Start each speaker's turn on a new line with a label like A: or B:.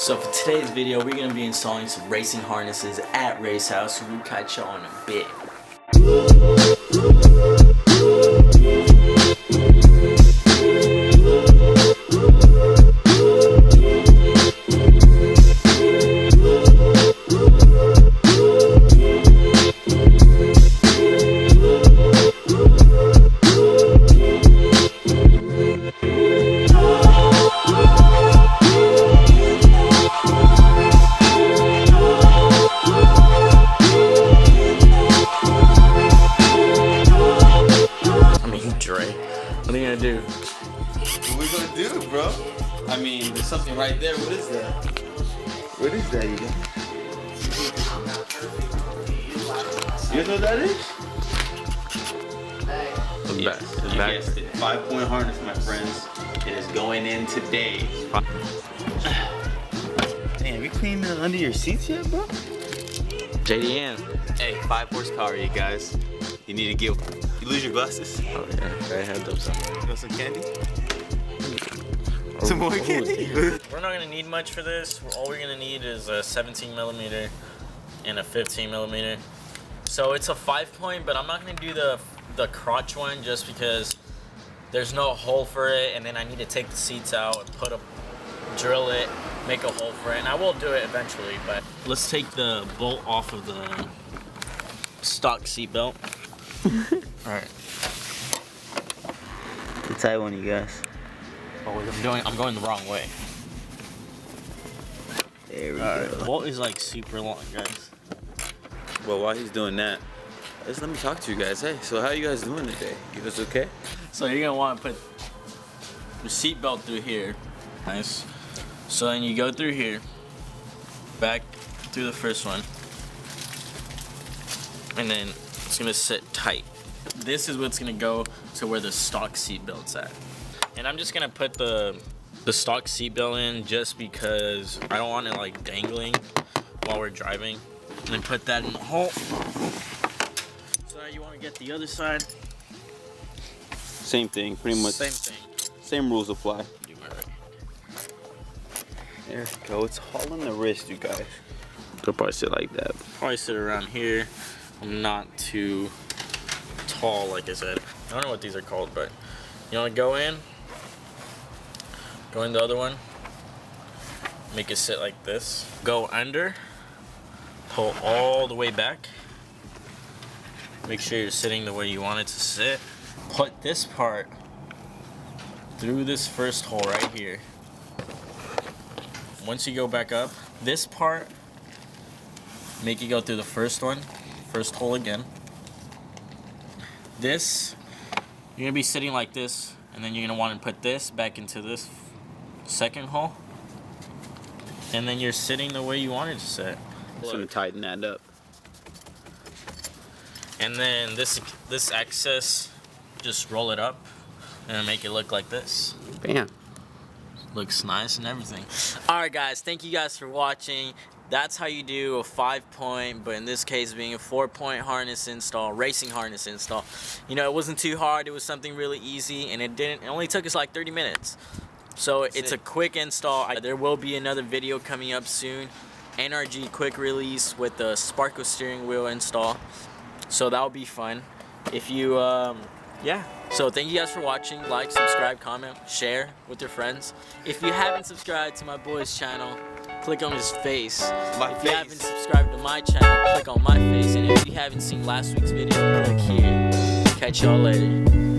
A: So for today's video, we're going to be installing some racing harnesses at Race House, so we'll catch y'all in a bit. What are you gonna do?
B: What we gonna do, bro? I mean, there's something right there. What is that? What is that, you guys? You guys know what that is? Yes, you guessed it. 5-point harness, my friends. It is going in today. Damn, you cleaning it under your seats yet, bro?
A: JDN.
B: Hey, 5 horsepower, you guys. You need to get. You lose your glasses?
A: Oh yeah, I had those on.
B: You want some candy? Some more candy?
A: We're not gonna need much for this. All we're gonna need is a 17mm and a 15mm. So it's a 5-point, but I'm not gonna do the crotch one just because there's no hole for it, and then I need to take the seats out and drill it, make a hole for it, and I will do it eventually. But let's take the bolt off of the stock seat belt. Alright.
B: The tight one, you guys.
A: Oh, I'm going the wrong way.
B: There we go.
A: The bolt is like super long, guys.
B: Well, while he's doing that, just let me talk to you guys. Hey, so how you guys doing today? You guys okay?
A: So you're gonna want to put the seat belt through here. Nice. So then you go through here, back through the first one, and then it's gonna sit tight. This is what's gonna go to where the stock seat belt's at. And I'm just gonna put the stock seat belt in just because I don't want it like dangling while we're driving. And then put that in the hole. So now you wanna get the other side.
B: Same thing, pretty much.
A: Same thing.
B: Same rules apply.
A: Do my right.
B: There we go. It's hauling the wrist, you guys. They'll probably sit like that.
A: Probably sit around here. I'm not too tall, like I said. I don't know what these are called, but you want to go in the other one, make it sit like this, go under, pull all the way back, make sure you're sitting the way you want it to sit, put this part through this first hole right here. Once you go back up, this part, make it go through the first hole again. This, you're gonna be sitting like this, and then you're gonna want to put this back into this second hole, and then you're sitting the way you want it to sit.
B: Just gonna tighten that up.
A: And then this excess, just roll it up and make it look like this.
B: Bam.
A: Looks nice and everything. Alright guys, thank you guys for watching. That's how you do a 5-point, but in this case being a 4-point harness install, racing harness install. You know, it wasn't too hard, it was something really easy, and it only took us like 30 minutes. So it's a quick install. There will be another video coming up soon. NRG quick release with the Sparko steering wheel install. So that'll be fun. If you, yeah. So thank you guys for watching. Like, subscribe, comment, share with your friends. If you haven't subscribed to my boy's channel, click on his face. If you haven't subscribed to my channel, click on my face. And if you haven't seen last week's video, click here. Catch y'all later.